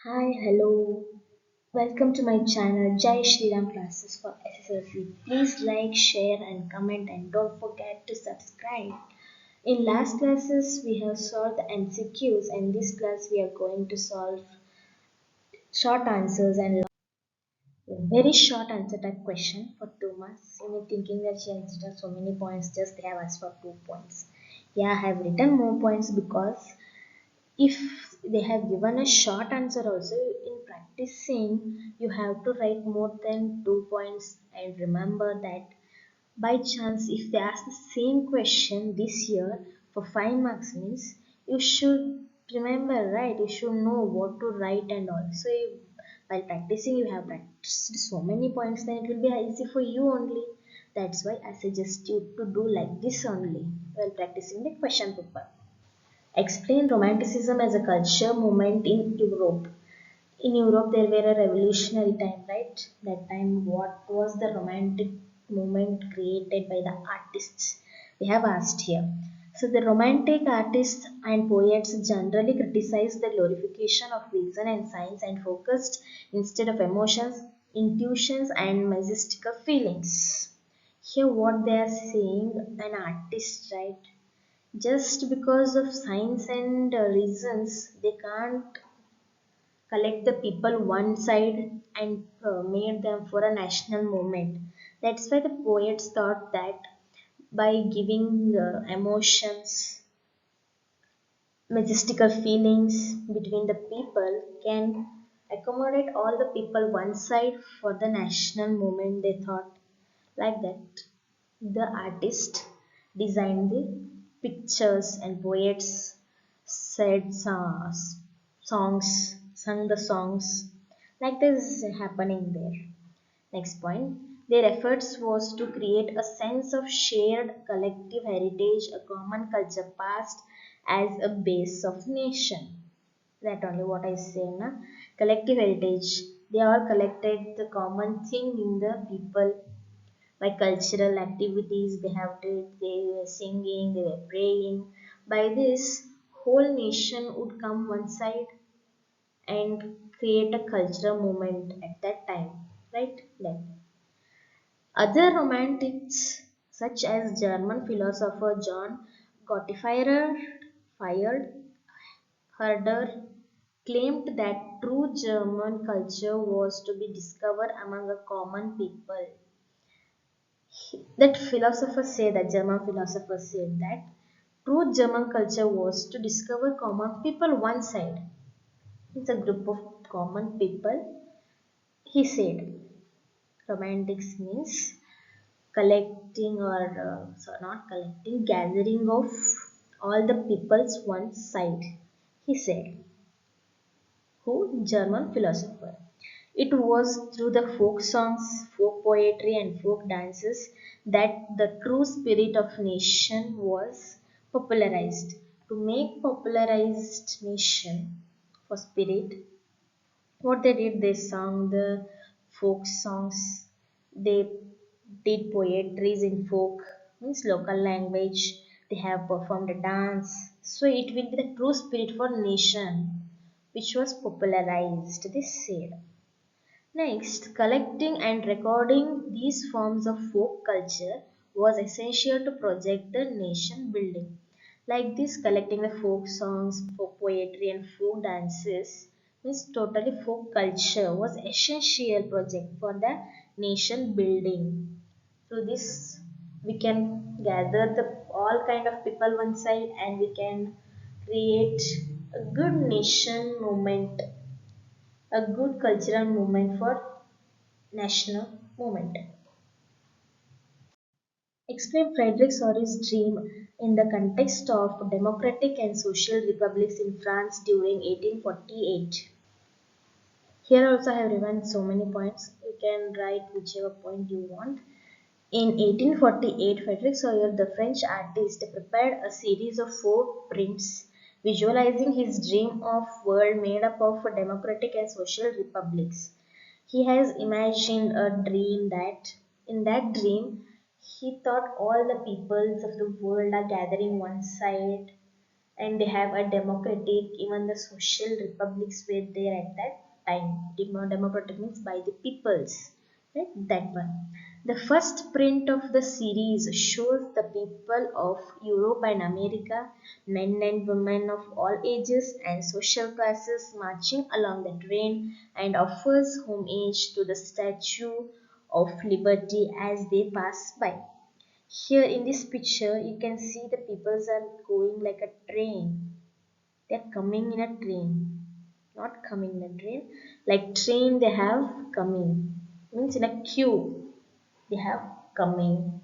Hi, hello. Welcome to my channel Jai Shri Ram Classes for SSLC. Please like, share, and comment, and don't forget to subscribe. In last classes, we have solved the MCQs, and this class we are going to solve short answers and very short answer type question for 2 marks. You may thinking that she has written so many points, just they have asked for 2 points. Yeah, I have written more points because if they have given a short answer also in practicing you have to write more than 2 points, and remember that by chance if they ask the same question this year for 5 marks means you should remember, right? You should know what to write, and also while practicing you have practiced so many points, then it will be easy for you only. That's why I suggest you to do like this only while practicing the question paper. Explain Romanticism as a culture movement in Europe. In Europe, there were a revolutionary time, right? That time, what was the Romantic movement created by the artists? We have asked here. So, the Romantic artists and poets generally criticized the glorification of reason and science and focused instead of emotions, intuitions, and mystical feelings. Here, what they are saying, an artist, right? Just because of science and reasons they can't collect the people one side and made them for a national movement. That's why the poets thought that by giving emotions, majestical feelings between the people can accommodate all the people one side for the national movement. They thought like that. The artist designed the pictures and poets said songs, sung the songs. Like this is happening there. Next point. Their efforts was to create a sense of shared collective heritage, a common culture past as a base of nation. That only what I say, na? Collective heritage. They all collected the common thing in the people by cultural activities they have did, they were singing, they were praying. By this, whole nation would come one side and create a cultural movement at that time, right? Then other romantics, such as German philosopher John Gottfried Fired Herder, claimed that true German culture was to be discovered among a common people. That philosopher said, that German philosopher said that true German culture was to discover common people one side. It's a group of common people. He said, romantics means collecting or not collecting, gathering of all the peoples one side. He said, who? German philosopher. It was through the folk songs, folk poetry, and folk dances that the true spirit of nation was popularized. To make popularized nation for spirit, what they did, they sung the folk songs, they did poetries in folk, means local language, they have performed a dance. So it will be the true spirit for nation which was popularized, they said. Next, collecting and recording these forms of folk culture was essential to project the nation building. Like this, collecting the folk songs, folk poetry, and folk dances means totally folk culture was essential project for the nation building. Through this, we can gather the all kind of people one side, and we can create a good nation movement, a good cultural movement for national movement. Explain Frederick Sorry's dream in the context of democratic and social republics in France during 1848. Here also I have written so many points. You can write whichever point you want. In 1848, Frederick Sawyer, the French artist, prepared a series of 4 prints visualizing his dream of world made up of democratic and social republics. He has imagined a dream that, in that dream, he thought all the peoples of the world are gathering one side, and they have a democratic, even the social republics were there at that time. Democratic means by the peoples, right? That one. The first print of the series shows the people of Europe and America, men and women of all ages and social classes, marching along the train and offers homage to the Statue of Liberty as they pass by. Here in this picture, you can see the peoples are going like a train. They're coming in a train. Not coming in a train. Like train they have coming. Means in a queue. They have coming.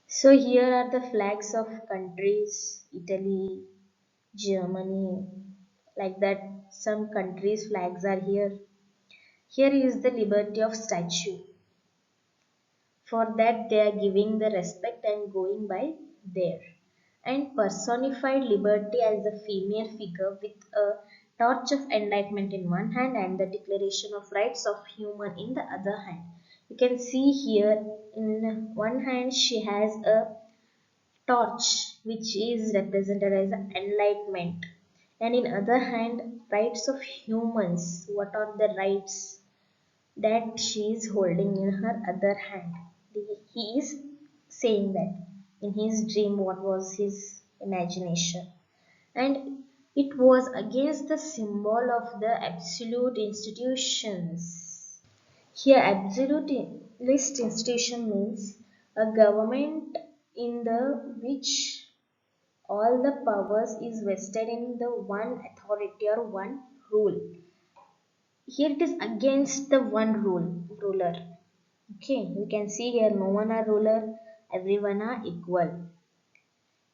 So here are the flags of countries. Italy, Germany. Like that. Some countries' flags are here. Here is the liberty of statue. For that they are giving the respect and going by there. And personified liberty as a female figure with a torch of enlightenment in one hand and the declaration of rights of human in the other hand. You can see here in one hand she has a torch which is represented as enlightenment, and in other hand rights of humans. What are the rights that she is holding in her other hand? He is saying that in his dream, what was his imagination, and it was against the symbol of the absolute institutions. Here, absolutist institution means a government in the which all the powers is vested in the one authority or one rule. Here it is against the one ruler. Okay, you can see here no one are ruler, everyone are equal.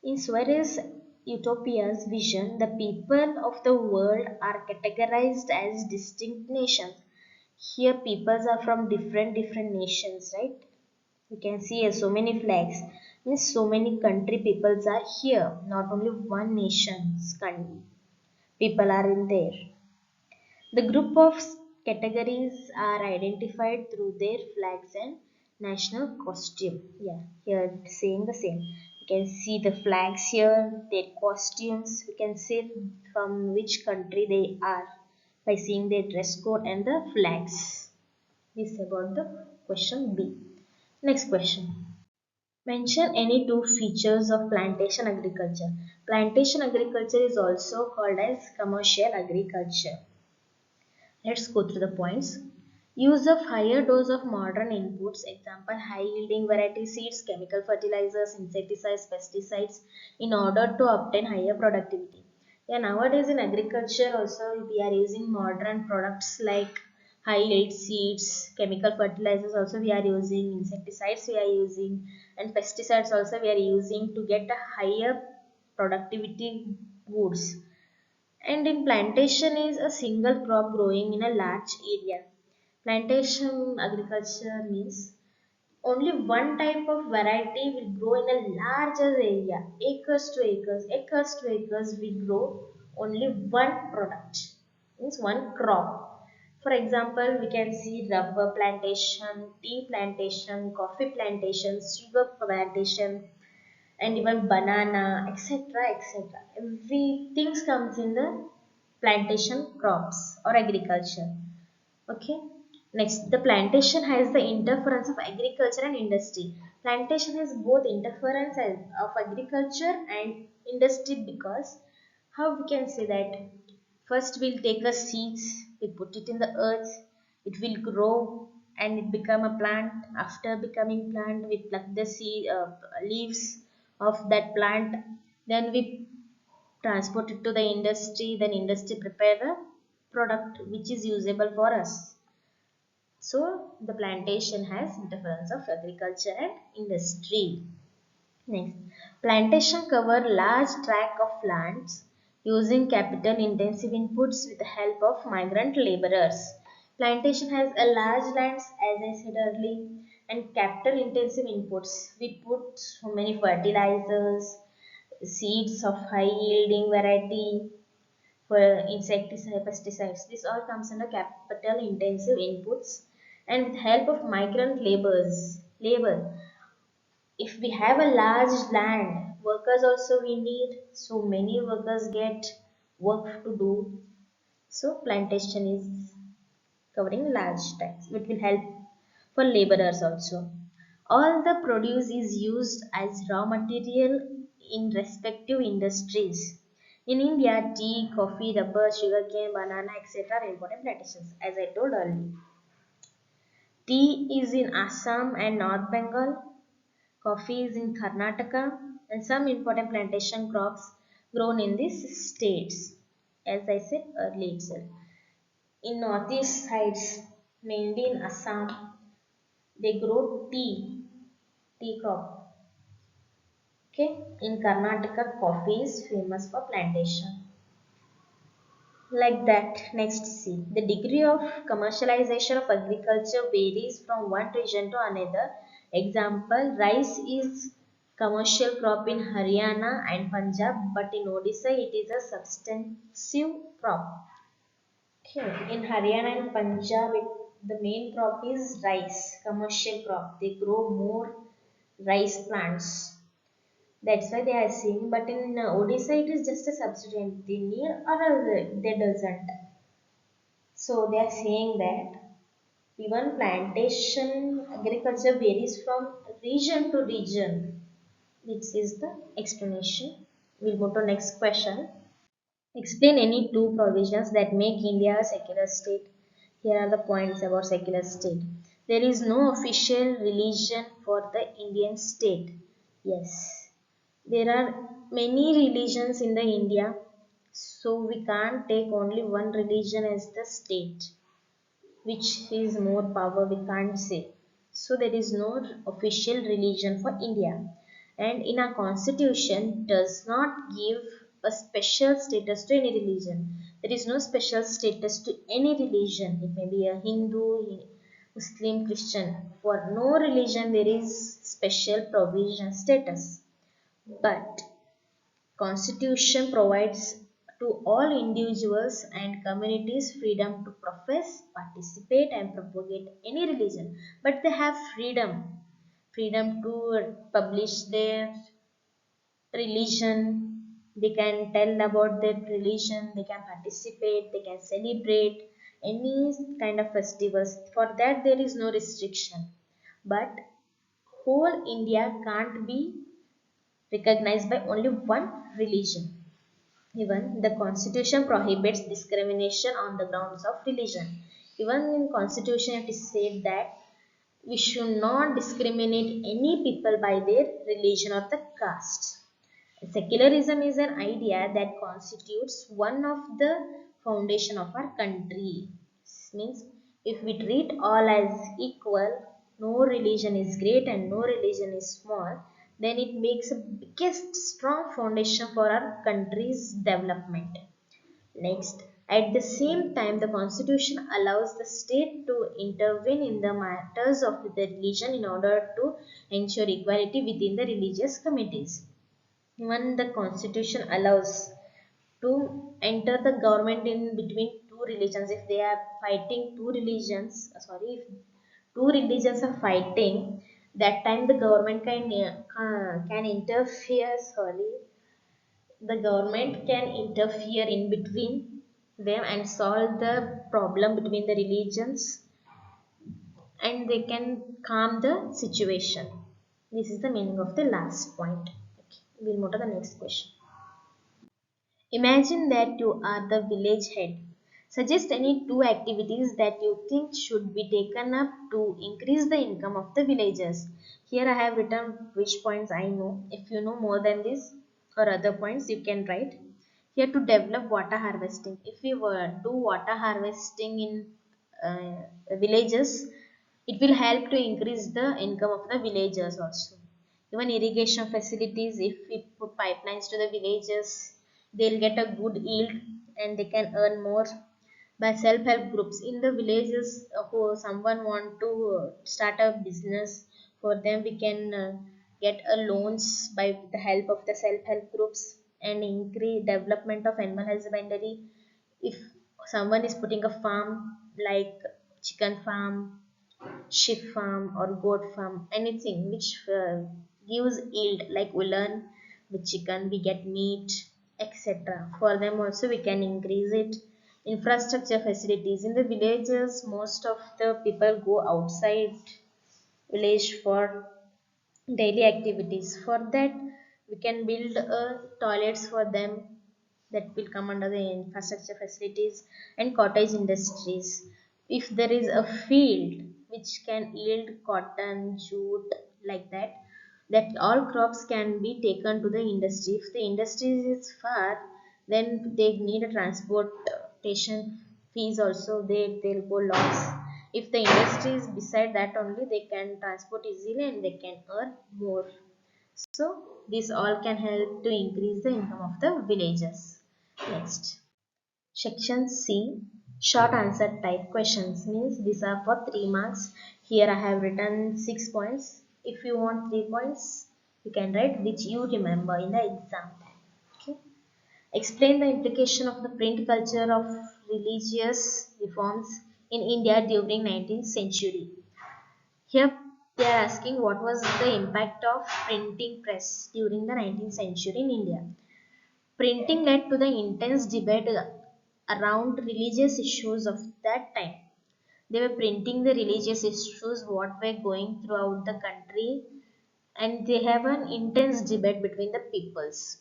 In Swere's Utopia's vision, the people of the world are categorized as distinct nations. Here peoples are from different nations, right? You can see here so many flags. Means so many country peoples are here. Not only one nation's people are in there. The group of categories are identified through their flags and national costume. Yeah, here saying the same. You can see the flags here, their costumes. You can see from which country they are by seeing their dress code and the flags. This is about the question B. Next question. Mention any two features of plantation agriculture. Plantation agriculture is also called as commercial agriculture. Let's go through the points. Use of higher dose of modern inputs, example high yielding variety seeds, chemical fertilizers, insecticides, pesticides in order to obtain higher productivity. Yeah, nowadays in agriculture also we are using modern products like high yield seeds, chemical fertilizers also we are using, insecticides we are using, and pesticides also we are using to get a higher productivity goods. And in plantation is a single crop growing in a large area. Plantation agriculture means only one type of variety will grow in a larger area, acres to acres we grow only one product, means one crop. For example, we can see rubber plantation, tea plantation, coffee plantation, sugar plantation, and even banana, etc. etc. Everything comes in the plantation crops or agriculture. Okay. Next, the plantation has the interference of agriculture and industry. Plantation has both interference of agriculture and industry because how we can say that first we'll take a seeds, we put it in the earth, it will grow and it become a plant. After becoming plant, we pluck the leaves of that plant, then we transport it to the industry, then industry prepare the product which is usable for us. So the plantation has interference of agriculture and industry. Next, plantation cover large tract of lands using capital intensive inputs with the help of migrant laborers. Plantation has a large lands as I said earlier, and capital intensive inputs. We put so many fertilizers, seeds of high yielding variety, for insecticide, pesticides. This all comes under capital intensive inputs, and with help of migrant labor. If we have a large land, Workers also we need, so many workers get work to do. So plantation is covering large tracts. It will help for laborers also. All the produce is used as raw material in respective industries. In India, tea, coffee, rubber, sugarcane, banana, etc. are important plantations, as I told earlier. Tea is in Assam and North Bengal. Coffee is in Karnataka, and some important plantation crops grown in these states, as I said earlier itself. In northeast sides, mainly in Assam, they grow tea crop. Okay, in Karnataka, coffee is famous for plantation. Like that, next see. The degree of commercialization of agriculture varies from one region to another. Example, rice is commercial crop in Haryana and Punjab, but in Odisha it is a substantive crop. Okay. In Haryana and Punjab, the main crop is rice, commercial crop. They grow more rice plants. That's why they are saying. But in Odisha, it is just a substitute. They need or they doesn't. So they are saying that even plantation agriculture varies from region to region. This is the explanation. We'll go to next question. Explain any two provisions that make India a secular state. Here are the points about secular state. There is no official religion for the Indian state. Yes. There are many religions in the India, so we can't take only one religion as the state, which is more power we can't say. So there is no official religion for India, and in our constitution does not give a special status to any religion. There is no special status to any religion. It may be a Hindu, Muslim, Christian. For no religion there is special provision status, but Constitution provides to all individuals and communities freedom to profess, participate and propagate any religion. But they have freedom to publish their religion. They can tell about their religion, they can participate, they can celebrate any kind of festivals. For that there is no restriction. But whole India can't be recognized by only one religion. Even the constitution prohibits discrimination on the grounds of religion. Even in constitution it is said that we should not discriminate any people by their religion or the caste. Secularism is an idea that constitutes one of the foundation of our country. Means if we treat all as equal, no religion is great and no religion is small, then it makes a biggest strong foundation for our country's development. Next, at the same time, the constitution allows the state to intervene in the matters of the religion in order to ensure equality within the religious communities. Even the constitution allows to enter the government in between two religions. If they are fighting two religions, if two religions are fighting, that time the government can interfere. The government can interfere in between them and solve the problem between the religions, and they can calm the situation. This is the meaning of the last point. Okay, we'll move to the next question. Imagine that you are the village head. Suggest any two activities that you think should be taken up to increase the income of the villagers. Here I have written which points I know. If you know more than this or other points, you can write. Here to develop water harvesting. If we were do water harvesting in villages, it will help to increase the income of the villagers also. Even irrigation facilities, if we put pipelines to the villages, they'll get a good yield and they can earn more. By self-help groups in the villages, who someone want to start a business, for them we can get a loans by the help of the self-help groups, and increase development of animal husbandry. If someone is putting a farm like chicken farm, sheep farm or goat farm, anything which gives yield like woolen, the chicken, we get meat, etc. For them also we can increase it. Infrastructure facilities in the villages, most of the people go outside village for daily activities. For that, we can build toilets for them, that will come under the infrastructure facilities. And cottage industries. If there is a field which can yield cotton, jute, like that, that all crops can be taken to the industry. If the industry is far, then they need a transportation fees also, they'll go loss. If the industry is beside that only, they can transport easily and they can earn more. So this all can help to increase the income of the villagers. Next, section C, short answer type questions, means these are for 3 marks. Here I have written 6 points. If you want 3 points, you can write which you remember in the exam time. Okay. Explain the implication of the print culture of religious reforms in India during 19th century. Here they are asking what was the impact of printing press during the 19th century in India. Printing led to the intense debate around religious issues of that time. They were printing the religious issues what were going throughout the country, and they have an intense debate between the peoples.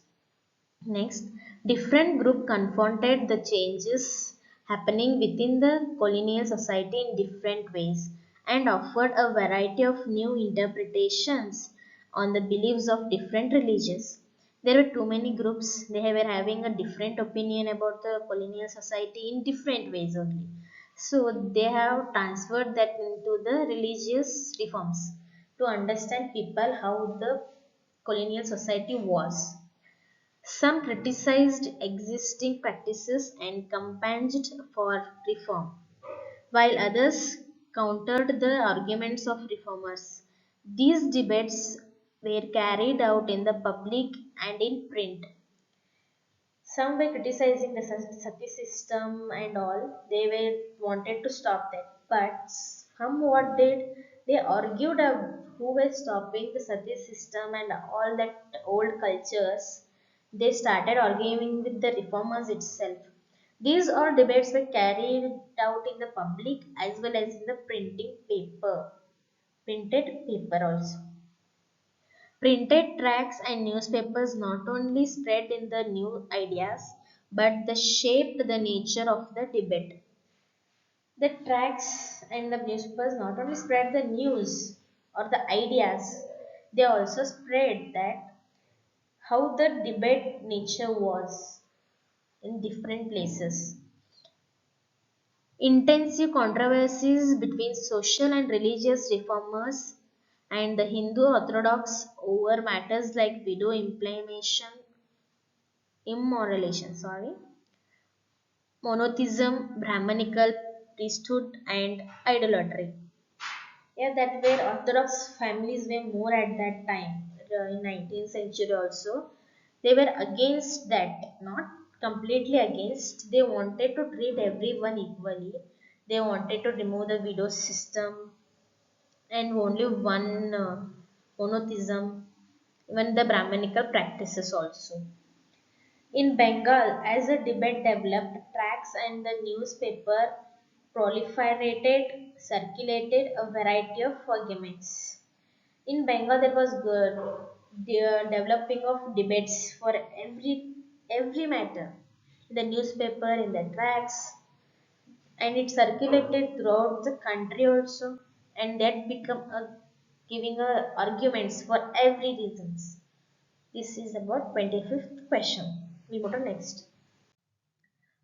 Next, different group confronted the changes happening within the colonial society in different ways and offered a variety of new interpretations on the beliefs of different religions. There were too many groups, they were having a different opinion about the colonial society in different ways only. So they have transferred that into the religious reforms to understand people how the colonial society was. Some criticized existing practices and campaigned for reform, while others countered the arguments of reformers. These debates were carried out in the public and in print. Some were criticizing the sati system and all. They were wanted to stop that. But some what did, they argued of who were stopping the sati system and all that old cultures. They started arguing with the reformers itself. These all debates were carried out in the public as well as in the printed paper also. Printed tracts and newspapers not only spread in the new ideas but they shaped the nature of the debate. The tracts and the newspapers not only spread the news or the ideas, they also spread that how the debate nature was in different places. Intensive controversies between social and religious reformers and the Hindu Orthodox over matters like widow monotheism, Brahmanical priesthood, and idolatry. Yeah, that where Orthodox families were more at that time, in 19th century also. They were against that, not completely against. They wanted to treat everyone equally. They wanted to remove the widow system and only one monotheism, even the Brahmanical practices also. In Bengal, as the debate developed, tracts and the newspaper proliferated, circulated a variety of arguments. In Bengal, there was the developing of debates for every matter. In the newspaper, in the tracts, and it circulated throughout the country also, and that become a giving a arguments for every reasons. This is about 25th question. We move to next.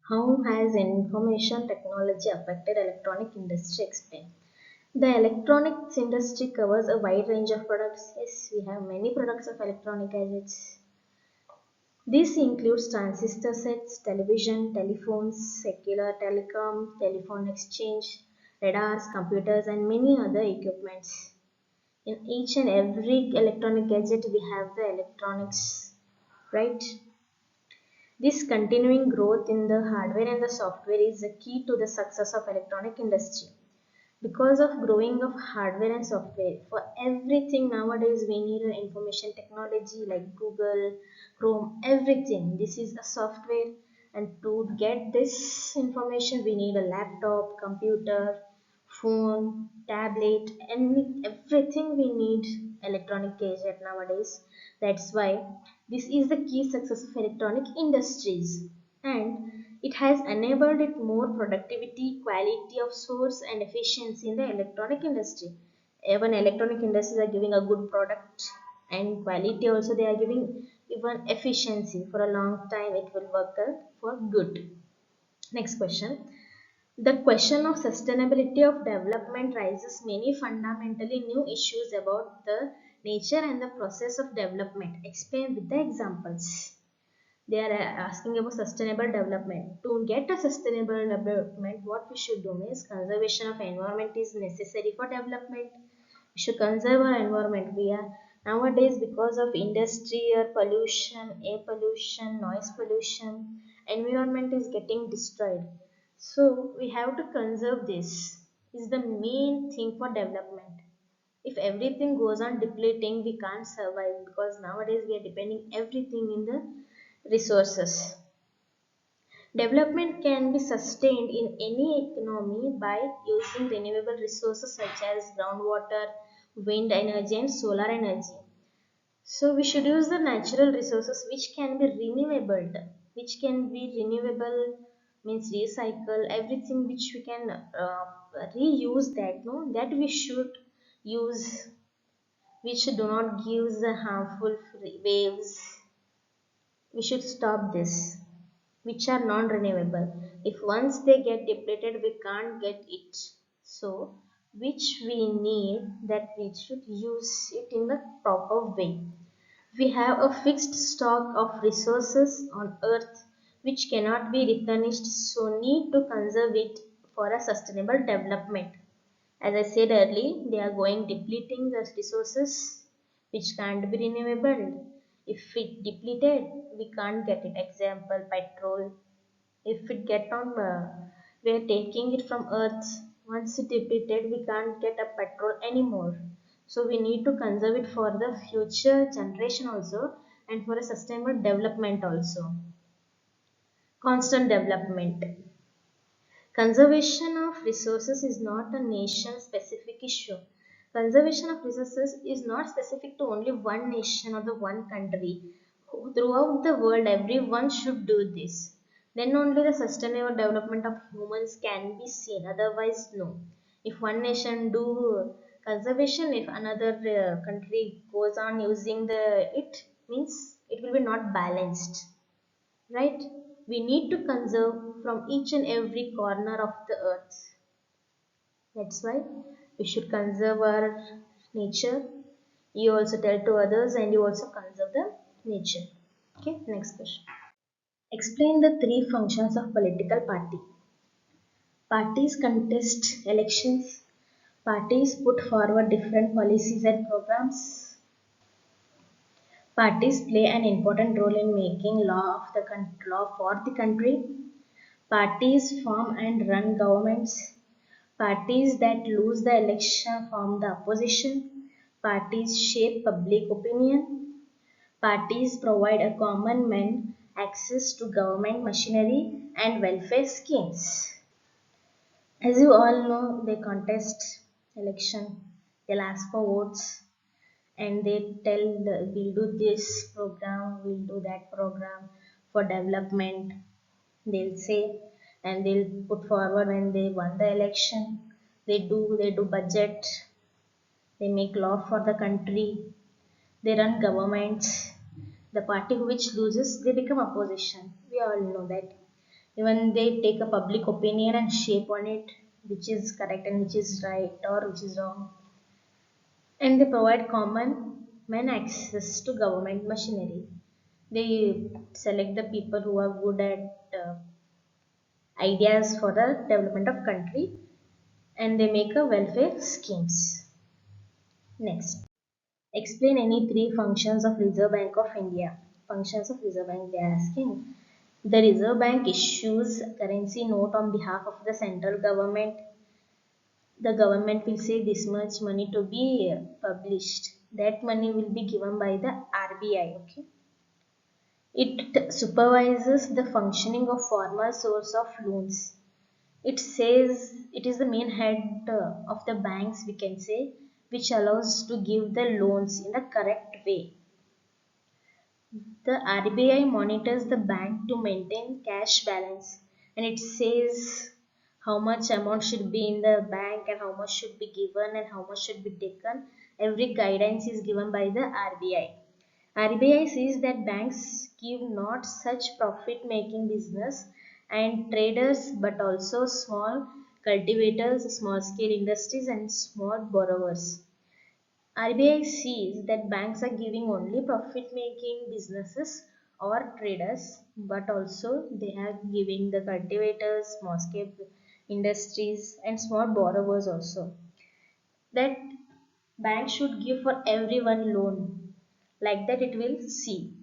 How has information technology affected electronic industry? Explain. The electronics industry covers a wide range of products. Yes, we have many products of electronic gadgets. This includes transistor sets, television, telephones, cellular telecom, telephone exchange, radars, computers, and many other equipments. In each and every electronic gadget, we have the electronics, right? This continuing growth in the hardware and the software is the key to the success of electronic industry. because of growing of hardware and software. For everything nowadays we need an information technology like Google, Chrome, everything this is a software. And to get this information we need a laptop, computer, phone, tablet, and everything we need electronic gadget nowadays. That's why this is the key success of electronic industries, and it has enabled it more productivity, quality of source, and efficiency in the electronic industry. Even electronic industries are giving a good product and quality also they are giving even efficiency for a long time it will work out for good. Next question. The question of sustainability of development raises many fundamentally new issues about the nature and the process of development. Explain with the examples. They are asking about sustainable development. To get a sustainable development, what we should do is conservation of environment is necessary for development. We should conserve our environment. We are nowadays because of industry or pollution, air pollution, noise pollution, environment is getting destroyed. So we have to conserve this. Is the main thing for development. If everything goes on depleting, we can't survive because nowadays we are depending everything in the resources. Development can be sustained in any economy by using renewable resources such as groundwater, wind energy, and solar energy. So we should use the natural resources which can be renewable, which can be renewable means recycle everything which we can reuse that no that we should use, which do not give the harmful waves. We should stop this, which are non-renewable. If once they get depleted, we can't get it. So, which we need that we should use it in the proper way. We have a fixed stock of resources on earth which cannot be replenished, so need to conserve it for a sustainable development. As I said earlier, they are going depleting the resources which can't be renewable. If it depleted, we can't get it. Example, petrol. If it get on, we are taking it from earth. Once it depleted, we can't get a petrol anymore. So we need to conserve it for the future generation also and for a sustainable development also. Constant development. Conservation of resources is not a nation specific issue. Conservation of resources is not specific to only one nation or the one country. Throughout the world, everyone should do this. Then only the sustainable development of humans can be seen. Otherwise, no. If one nation do conservation, if another country goes on using the it means it will be not balanced, right? We need to conserve from each and every corner of the earth. That's why we should conserve our nature. You also tell to others and you also conserve the nature. Okay, next question. Explain the three functions of political party. Parties contest elections. Parties put forward different policies and programs. Parties play an important role in making law for the country. Parties form and run governments. Parties that lose the election form the opposition. Parties shape public opinion. Parties provide a common man access to government machinery and welfare schemes. As you all know, they contest election. They'll ask for votes and they tell we'll do this program, we'll do that program for development, they'll say, and they'll put forward when they won the election. They do budget, they make law for the country, they run governments. The party which loses they become opposition, we all know that. Even they take a public opinion and shape on it which is correct and which is right or which is wrong, and they provide common man access to government machinery. They select the people who are good at ideas for the development of country and they make a welfare schemes. Next, explain any three functions of Reserve Bank of India. Functions of Reserve Bank they are asking. The Reserve Bank issues currency note on behalf of the central government. The government will say this much money to be published. That money will be given by the RBI. Okay. It supervises the functioning of formal source of loans. It says it is the main head of the banks, we can say, which allows to give the loans in the correct way. The RBI monitors the bank to maintain cash balance, and it says how much amount should be in the bank and how much should be given and how much should be taken. Every guidance is given by the RBI. RBI says that banks give not such profit making business and traders but also small cultivators, small scale industries and small borrowers. RBI sees that banks are giving only profit making businesses or traders, but also they are giving the cultivators, small scale industries, and small borrowers also. That bank should give for everyone loan. Like that, it will see.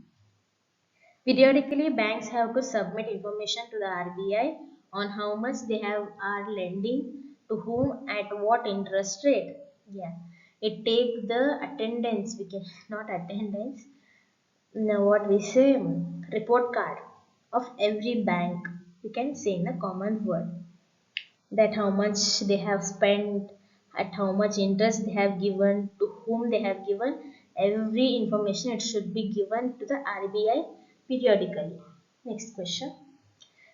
Periodically, banks have to submit information to the RBI on how much they are lending to whom at what interest rate. Yeah, it take the attendance. We can not attendance. No, what we say report card of every bank. We can say in a common word that how much they have spent, at how much interest they have given, to whom they have given. Every information it should be given to the RBI periodically. Next question.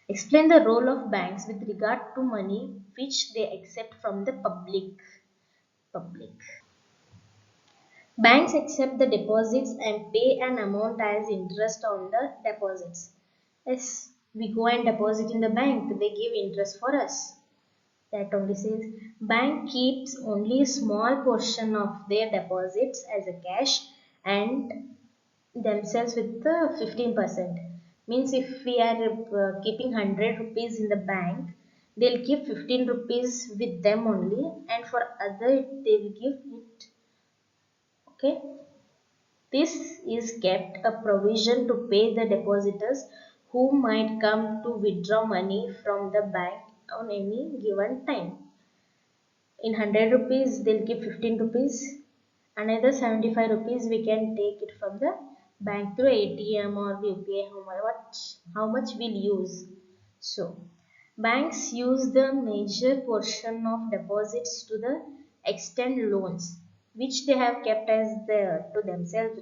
Explain the role of banks with regard to money which they accept from the public. Public. Banks accept the deposits and pay an amount as interest on the deposits. Yes, we go and deposit in the bank, they give interest for us. That only says bank keeps only a small portion of their deposits as a cash and themselves with the 15%. Means if we are keeping 100 rupees in the bank, they'll keep 15 rupees with them only, and for other they will give it. Okay. This is kept a provision to pay the depositors who might come to withdraw money from the bank on any given time. In 100 rupees, they'll give 15 rupees. Another 75 rupees, we can take it from the bank through ATM or UPI, how much we'll use. So, banks use the major portion of deposits to the extend loans, which they have kept as to themselves.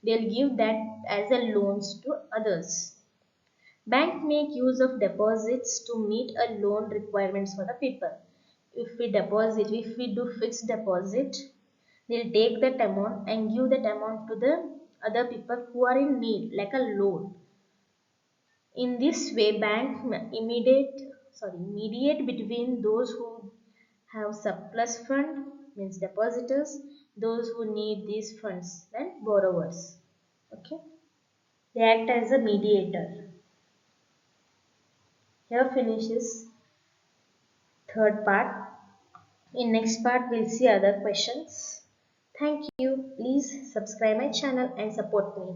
They'll give that as a loans to others. Bank make use of deposits to meet a loan requirements for the people. If we do fixed deposit, they'll take that amount and give that amount to the other people who are in need, like a loan. In this way, bank mediate between those who have surplus fund, means depositors, those who need these funds, and borrowers. Okay, they act as a mediator. Here finishes third part. In next part, we'll see other questions. Thank you. Please subscribe my channel and support me.